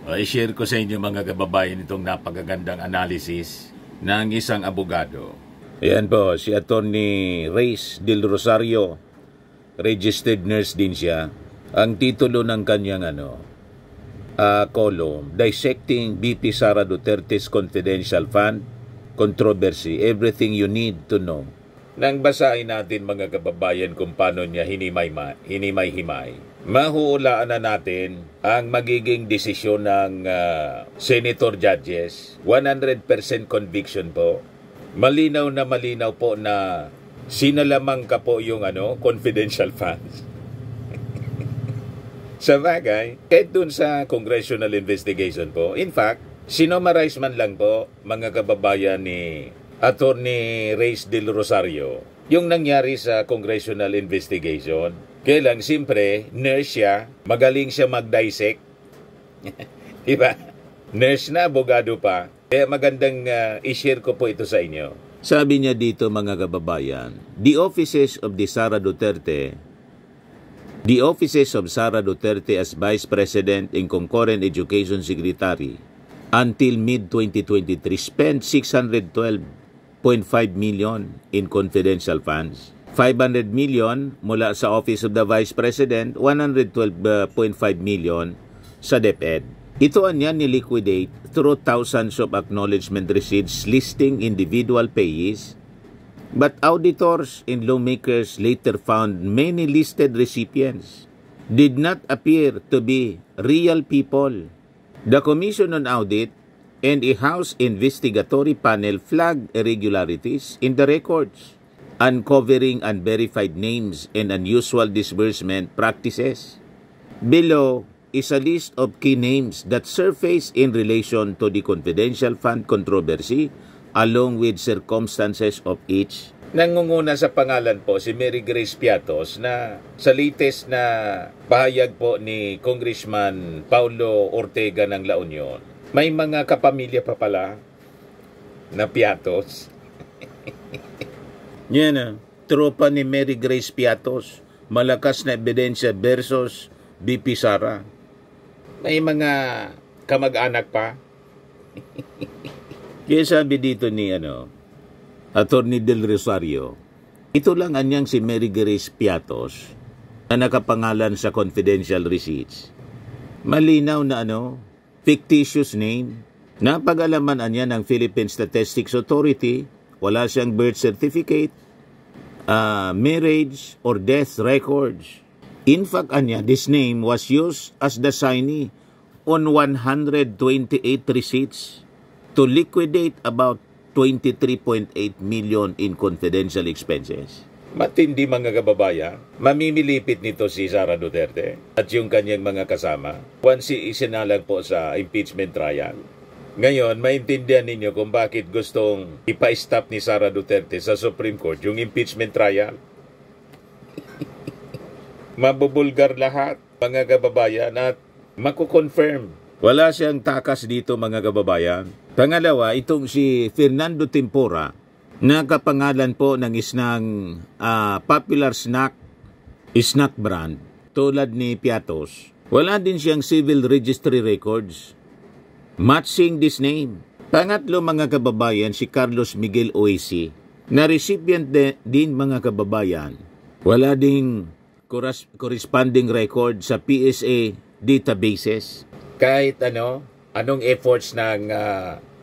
I-share ko sa inyo mga kababayan itong napakagandang analysis ng isang abogado. Ayan po, si Attorney Reyes Del Rosario, registered nurse din siya. Ang titulo ng kanyang column, Dissecting BP Sara Duterte's Confidential Fund Controversy, Everything You Need to Know. Nang basahin natin mga kababayan kung paano niya hinimay-himay, mahuhulaan na natin ang magiging desisyon ng senator judges. 100% conviction po. Malinaw po na sinalamang ka po yung confidential funds. Sa bagay, kahit dun sa congressional investigation po, in fact, sinomarize man lang po mga kababayan ni Attorney Reyes Del Rosario yung nangyari sa congressional investigation. Kaya lang, siyempre, nurse siya, magaling siya mag-dissect. Diba? Nurse na, abogado pa. Kaya magandang i-share ko po ito sa inyo. Sabi niya dito mga kababayan, The offices of Sara Duterte as Vice President and Concurrent Education Secretary until mid-2023 spent 612.5 million in confidential funds. 500 million mula sa Office of the Vice President, 112.5 million sa DepEd. Ito niya niliquidate through thousands of acknowledgement receipts listing individual payees, but auditors and lawmakers later found many listed recipients did not appear to be real people. The Commission on Audit and a House investigatory panel flagged irregularities in the records, uncovering unverified names and unusual disbursement practices. Below is a list of key names that surfaced in relation to the confidential fund controversy along with circumstances of each. Nangunguna sa pangalan po si Mary Grace Piatos na sa latest na pahayag po ni Congressman Paulo Ortega ng La Union. May mga kapamilya pa pala na Piatos. Yan tropa ni Mary Grace Piatos, malakas na ebidensya versus BP Sara. May mga kamag-anak pa. Kaya sabi dito ni Attorney Del Rosario, ito lang anyang si Mary Grace Piatos na nakapangalan sa confidential receipts. Malinaw na fictitious name. Napag-alaman anya ng Philippine Statistics Authority, wala siyang birth certificate, marriage or death records. In fact, anya, this name was used as the signee on 128 receipts to liquidate about 23.8 million in confidential expenses. Matindi mga kababayan, mamimilipit nito si Sara Duterte at yung kanyang mga kasama once isinalang po sa impeachment trial. Ngayon, maintindihan ninyo kung bakit gustong ipa-stop ni Sara Duterte sa Supreme Court yung impeachment trial. Mabubulgar lahat mga kababayan at makukonfirm. Wala siyang takas dito mga kababayan. Pangalawa, itong si Fernando Tempora, nakapangalan po ng isang popular snack brand tulad ni Piatos. Wala din siyang civil registry records matching this name. Pangatlo mga kababayan, si Carlos Miguel Oesi, na recipient din mga kababayan. Wala ding corresponding record sa PSA databases. Kahit anong efforts ng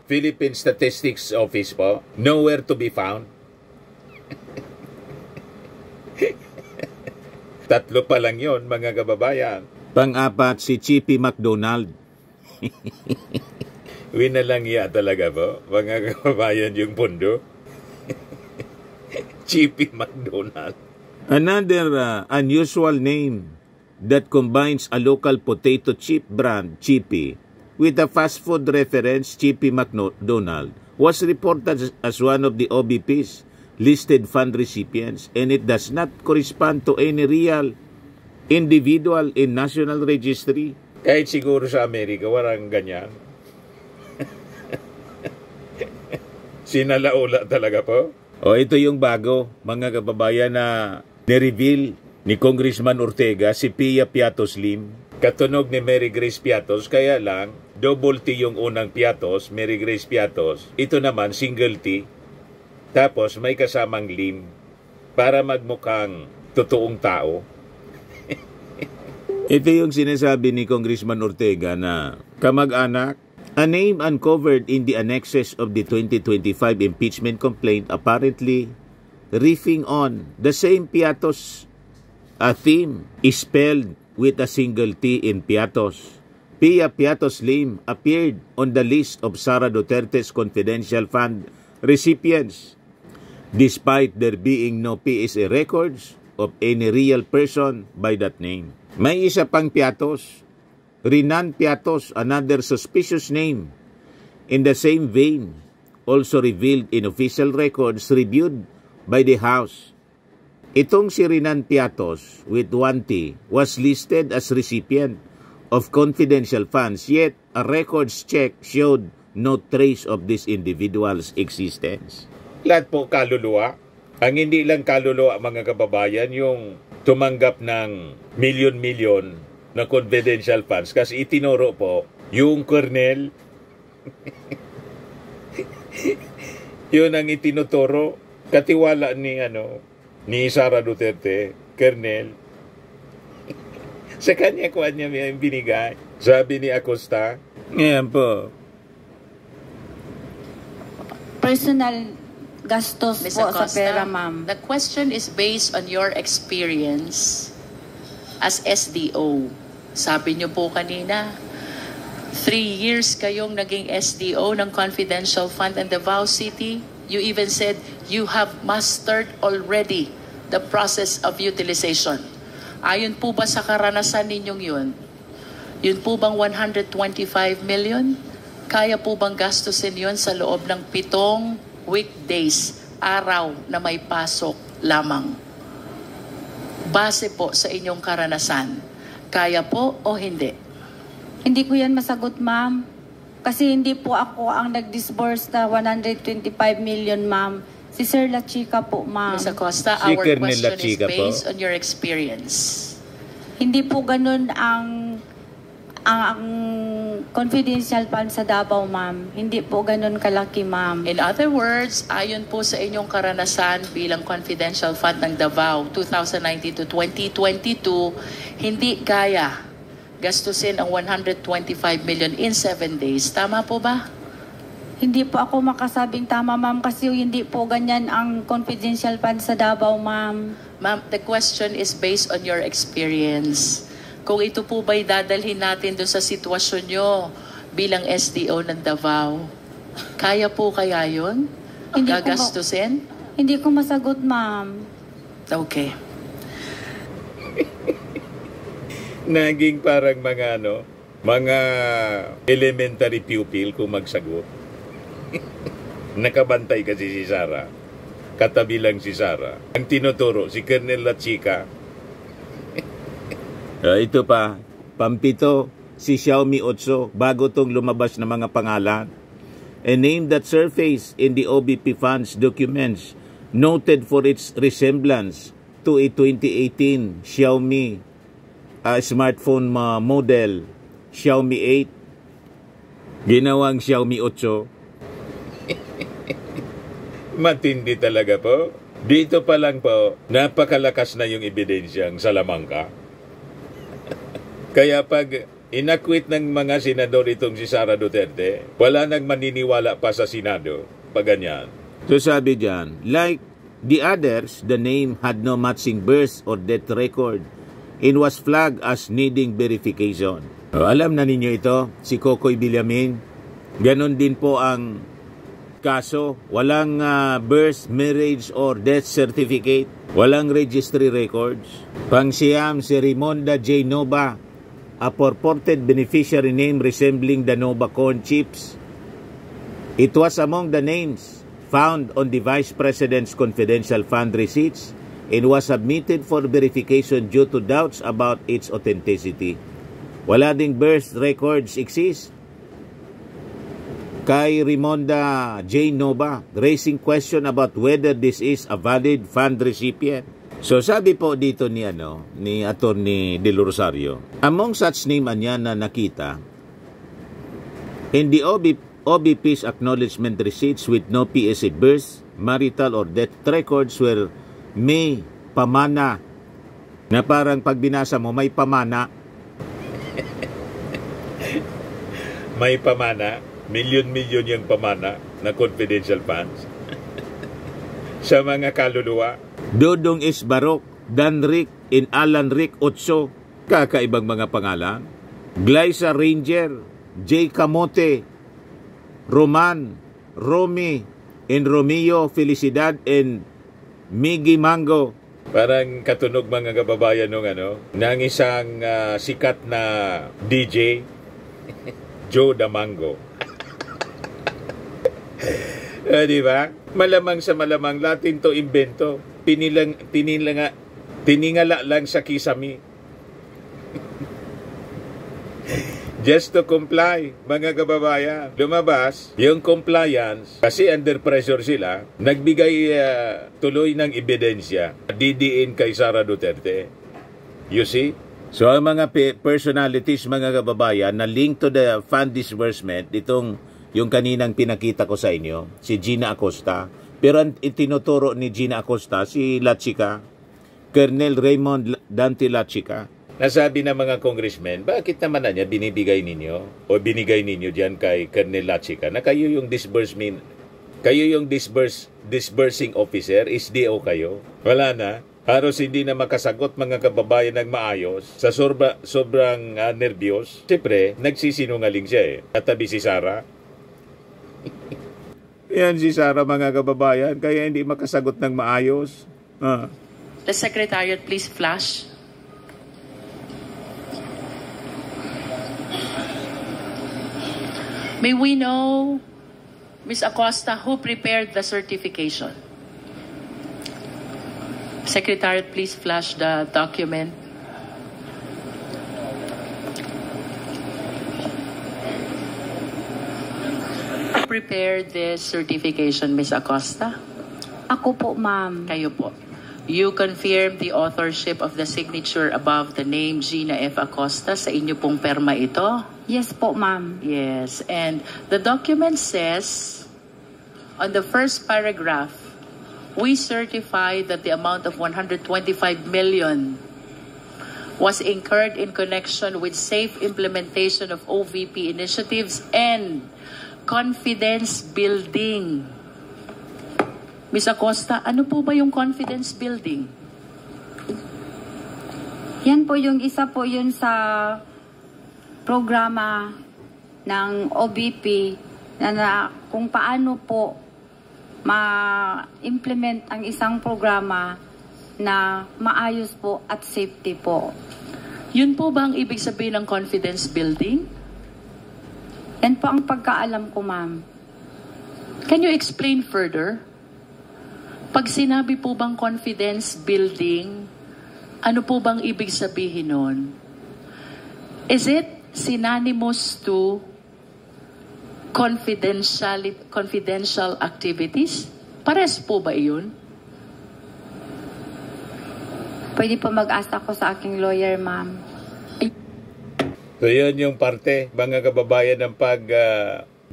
Philippine Statistics Office po, nowhere to be found. Tatlo pa lang yon mga kababayan. Pang-apat, si Chippy McDonald. Winalangya talaga po, mga kababayan, yung pundo. Chippy McDonald. Another unusual name that combines a local potato chip brand, Chippy, with a fast food reference, Chippy McDonald, was reported as one of the OBP's listed fund recipients, and it does not correspond to any real individual in national registry. Kahit siguro sa Amerika, walang ganyan. Sinalaula talaga po. Ito yung bago, mga kababayan, na nireveal ni Congressman Ortega, si Pia Piatos Lim. Katunog ni Mary Grace Piatos, kaya lang, double T yung unang Piatos, Mary Grace Piatos. Ito naman, single T. Tapos may kasamang lim para magmukhang totoong tao. Ito yung sinasabi ni Congressman Ortega na kamag-anak, a name uncovered in the annexes of the 2025 impeachment complaint apparently riffing on the same Piatos theme is spelled with a single T in Piatos. Pia Piatos Lim appeared on the list of Sara Duterte's confidential fund recipients despite there being no PSA records of any real person by that name. May isa pang Piatos, Rinan Piatos, another suspicious name in the same vein, also revealed in official records reviewed by the House. Itong si Rinan Piatos with 1T was listed as recipient of confidential funds, yet a records check showed no trace of this individual's existence. Lahat po kaluluwa. Ang hindi lang kaluluwa, mga kababayan, yung tumanggap ng milyon-milyon na confidential funds kasi itinuro po yung Colonel yun ang itinuturo katiwala ni Sara Duterte, Colonel. Sa kanya may binigay. Sabi ni Acosta, ngayon po, personal gastos Ms. po sa Acosta, pera, ma'am. the question is based on your experience as SDO. Sabi niyo po kanina, 3 years kayong naging SDO ng Confidential Fund in Davao City. You even said you have mastered already the process of utilization. Ayon po ba sa karanasan ninyong yun po bang 125 million? Kaya po bang gastusin yun sa loob ng 7 weekdays, araw na may pasok lamang? Base po sa inyong karanasan, kaya po o hindi? Hindi ko yan masagot, ma'am. Kasi hindi po ako ang nag-disburse na 125 million, ma'am. Si Sir La Chica po, ma'am. Ms. Acosta, Si our Colonel question La is Chica po. based on your experience. Hindi po ganun ang confidential fund sa Davao, ma'am. Hindi po ganun kalaki, ma'am. In other words, ayon po sa inyong karanasan bilang confidential fund ng Davao 2019 to 2022, hindi kaya gastusin ang 125 million in 7 days. Tama po ba? Hindi po ako makasabing tama, ma'am, kasi hindi po ganyan ang confidential fund sa Davao, ma'am. Ma'am, the question is based on your experience. Kung ito po ba'y dadalhin natin doon sa sitwasyon nyo bilang SDO ng Davao, kaya po kaya yun? Gagastusin? Hindi ko masagot, ma'am. Okay. naging parang mga elementary pupil kung magsagot. Nakabantay kasi si Sara. Katabi lang si Sara. Ang tinuturo, si Colonel La Chica. Ito pa, pampito, si Xiaomi 8, bago tong lumabas na mga pangalan. A name that surfaced in the OBP funds documents noted for its resemblance to a 2018 Xiaomi smartphone model, Xiaomi 8. Ginawang Xiaomi 8. Matindi talaga po. Dito pa lang po, napakalakas na yung ebidensyang Salamangka. Kaya pag inakwit ng mga senador itong si Sara Duterte, wala nang maniniwala pa sa Senado pag ganyan. So sabi dyan, like the others, the name had no matching birth or death record and was flagged as needing verification. Alam na ninyo ito, si Kokoy Villamin. Ganon din po ang kaso. Walang birth, marriage, or death certificate. Walang registry records. Pangsiyam si Rimonda J. Nova, a purported beneficiary name resembling the Nova corn chips. It was among the names found on the Vice President's confidential fund receipts and was submitted for verification due to doubts about its authenticity. Wala ding birth records exist kay Rimonda J. Nova, raising question about whether this is a valid fund recipient. So sabi po dito ni Attorney Del Rosario, among such name anya na nakita in the OBP's acknowledgement receipts with no PSA birth, marital or death records where may pamana, na parang pag binasa mo may pamana. May pamana, milyon-milyon yung pamana na confidential funds sa mga kaluluwa. Dodong Isbarok, Dan Rick, in Alan Rick Otso, kakaibang mga pangalan. Glyza Ranger, J. Camote, Roman, Romy, and Romeo Felicidad, and Miggy Mango. Parang katunog mga kababayan ng isang sikat na DJ, Joe Damango. Di ba? Malamang sa malamang Latin to invento. Tiningala lang sa kisami. Just to comply, mga kababayan. Lumabas, yung compliance, kasi under pressure sila, nagbigay tuloy ng ebidensya. Didiin kay Sara Duterte. You see? So, ang mga personalities, mga kababayan, na link to the fund disbursement, yung kaninang pinakita ko sa inyo, si Gina Acosta. Pero itinuturo ni Gina Acosta, si Lachica, Colonel Raymond Dante Lachica. Nasabi ng mga congressmen, bakit naman na niya binibigay ninyo o binigay ninyo diyan kay Colonel Lachica na kayo yung disbursing officer, SDO kayo? Wala na. Halos hindi na makasagot mga kababayan ng maayos sa sobrang nervyos. Siyempre, nagsisinungaling siya Katabi si Sara. Yan si Sara mga kababayan, kaya hindi makasagot ng maayos. The Secretariat, please flash. May we know, Ms. Acosta, who prepared the certification? Secretariat, please flash the document. Who prepared this certification, Ms. Acosta? Ako po, ma'am. Kayo po. You confirm the authorship of the signature above the name Gina F. Acosta sa inyo pong perma ito? Yes po, ma'am. Yes. And the document says, on the first paragraph, we certify that the amount of 125 million was incurred in connection with safe implementation of OVP initiatives and confidence building. Ms. Acosta, ano po ba yung confidence building? Yan po yung isa po yun sa programa ng OBP na kung paano po ma-implement ang isang programa na maayos po at safety po. Yun po ba ang ibig sabihin ng confidence building? Yan po ang pagkaalam ko, ma'am. Can you explain further? Pag sinabi po bang confidence building, ano po bang ibig sabihin nun? Is it synonymous to confidential activities? Pares po ba iyon? Pwede po mag-ask ako sa aking lawyer, ma'am. So yun yung parte, mga kababayan, ng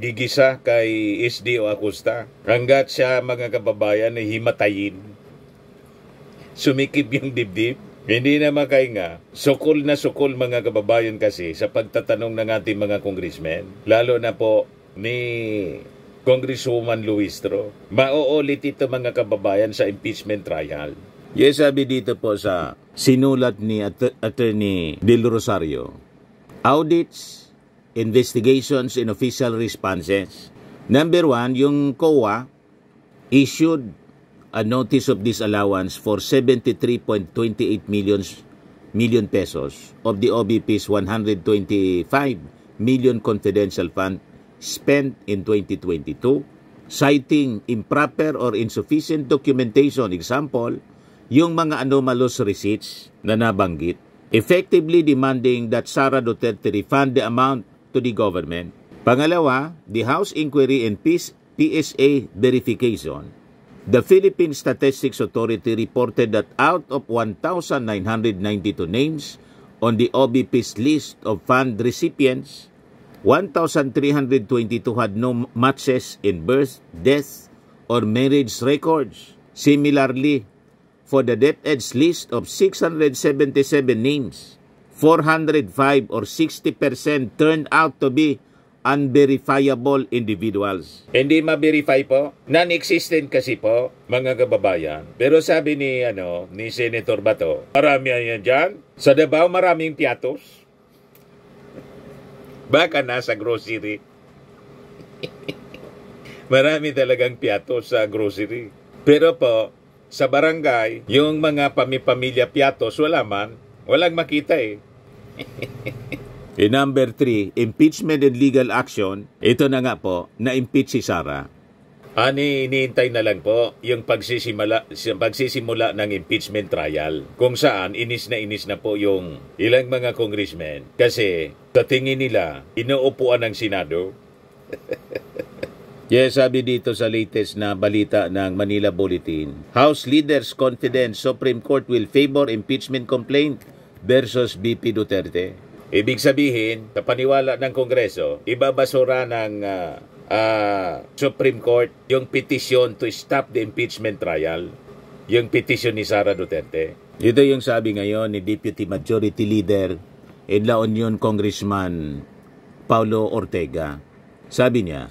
gigisa kay SDO Acosta. Hanggat siya, mga kababayan, ay himatayin. Sumikip yung dibdib. Hindi na makahinga. Sukol na sukol, mga kababayan, kasi sa pagtatanong ng ating mga congressmen. Lalo na po ni Congresswoman Luistro. Mauulit ito, mga kababayan, sa impeachment trial. Yes, sabi dito po sa sinulat ni Attorney Del Rosario. Audits, investigations and official responses. Number 1, yung COA issued a notice of disallowance for 73.28 million pesos of the OBP's 125 million confidential fund spent in 2022, citing improper or insufficient documentation, example, yung mga anomalous receipts na nabanggit, effectively demanding that Sara Duterte refund the amount to the government. Pangalawa, the House Inquiry and PSA verification The Philippine Statistics Authority reported that out of 1,992 names on the OBP's list of fund recipients, 1,322 had no matches in birth, death, or marriage records. Similarly, for the DepEd's list of 677 names, 405 or 60% turned out to be unverifiable individuals. Hindi ma-verify po, non-existent kasi po, mga kababayan. Pero sabi ni Senator Bato, marami yan dyan. Sa Davao, maraming piatos. Baka nasa grocery. Marami talagang piatos sa grocery. Pero po, sa barangay, yung mga pamilya piatos, walang makita eh. Number 3, impeachment and legal action. Ito na nga po, na-impeach si Sara. Iniintay na lang po yung pagsisimula ng impeachment trial. Kung saan, inis na po yung ilang mga congressmen. Kasi, sa tingin nila, inuupuan ng Senado. Yes, sabi dito sa latest na balita ng Manila Bulletin, House leaders confident Supreme Court will favor impeachment complaint versus BP Duterte. Ibig sabihin, sa paniwala ng Kongreso, ibabasura ng Supreme Court yung petisyon to stop the impeachment trial, yung petisyon ni Sara Duterte. Ito yung sabi ngayon ni Deputy Majority Leader in La Union Congressman Paulo Ortega. Sabi niya,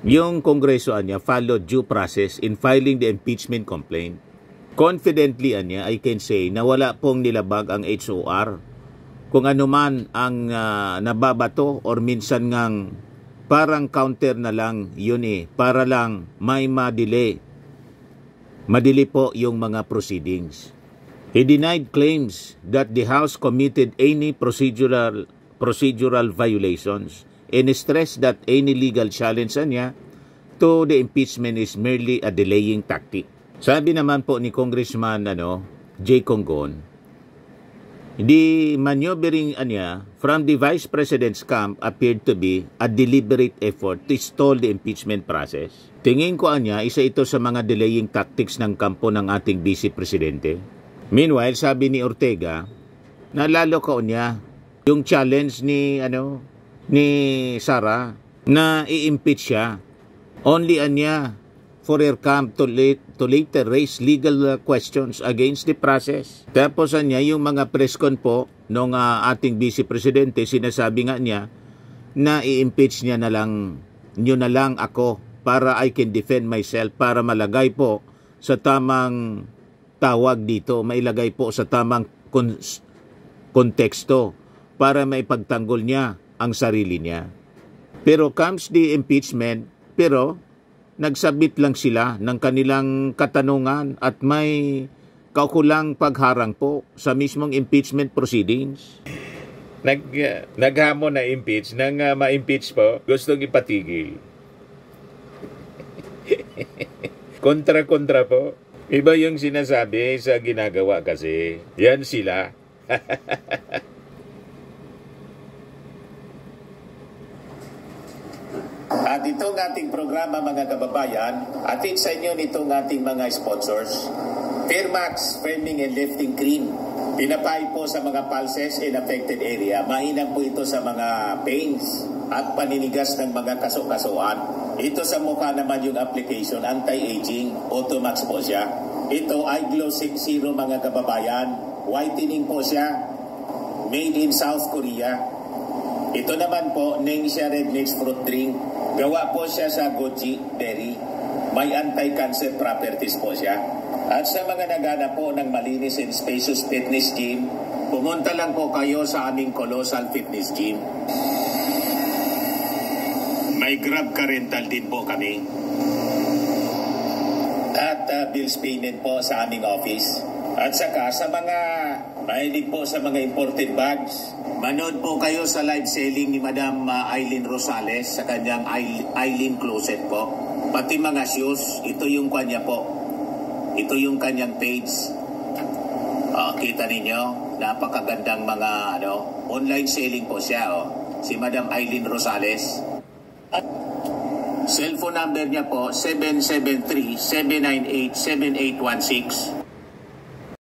yung Kongreso niya followed due process in filing the impeachment complaint. Confidently niya, I can say na wala pong nilabag ang HOR. Kung ano man ang nababato or minsan ngang parang counter na lang yun para lang may madili po yung mga proceedings. He denied claims that the House committed any procedural violations and stressed that any legal challenge niya to the impeachment is merely a delaying tactic. Sabi naman po ni Congressman Jay Conggon, the maneuvering from the Vice President's camp appeared to be a deliberate effort to stall the impeachment process. Tingin ko isa ito sa mga delaying tactics ng kampo ng ating Vice Presidente. Meanwhile, sabi ni Ortega, nalalo yung challenge ni Sara na i-impeach siya. Only for her camp to later raise legal questions against the process. Tapos yung mga press con po nung ating Vice Presidente, sinasabi nga niya na i-impeach niya na lang ako para I can defend myself, para malagay po sa tamang tawag dito, mailagay po sa tamang konteksto para maipagtanggol niya ang sarili niya. Pero comes the impeachment, pero nagsabit lang sila ng kanilang katanungan at may kaukulang pagharang po sa mismong impeachment proceedings. Naghamon na impeach, nang ma-impeach po, gustong ipatigil. Kontra-kontra po. Iba yung sinasabi sa ginagawa kasi. Yan sila. At itong ating programa, mga kababayan, atin sa inyo nitong ating mga sponsors, Fairmax Firming and Lifting Cream. Pinapay po sa mga pulses in affected area. Mainam po ito sa mga pains at paninigas ng mga kaso-kasuan. Ito sa mukha naman yung application, anti-aging, Automax po siya. Ito ay Glow 60, mga kababayan. Whitening po siya. Made in South Korea. Ito naman po, Ningxia Red Mix Fruit Drink. Gawa po siya sa goji berry. May anti-cancer properties po siya. At sa mga nagana po ng malinis and spacious fitness gym, pumunta lang po kayo sa aming Colossal Fitness Gym. May Grab Car Rental din po kami. At bills payment po sa aming office. At saka sa mga mahilig po sa mga imported bags, manood po kayo sa live selling ni Madam Aileen Rosales sa kanyang Aileen Closet po. Pati mga shoes, ito yung kanya po. Ito yung kanyang page. Kita ninyo, napakagandang mga online selling po siya. Si Madam Aileen Rosales. At Cellphone number niya po 773-798-7816.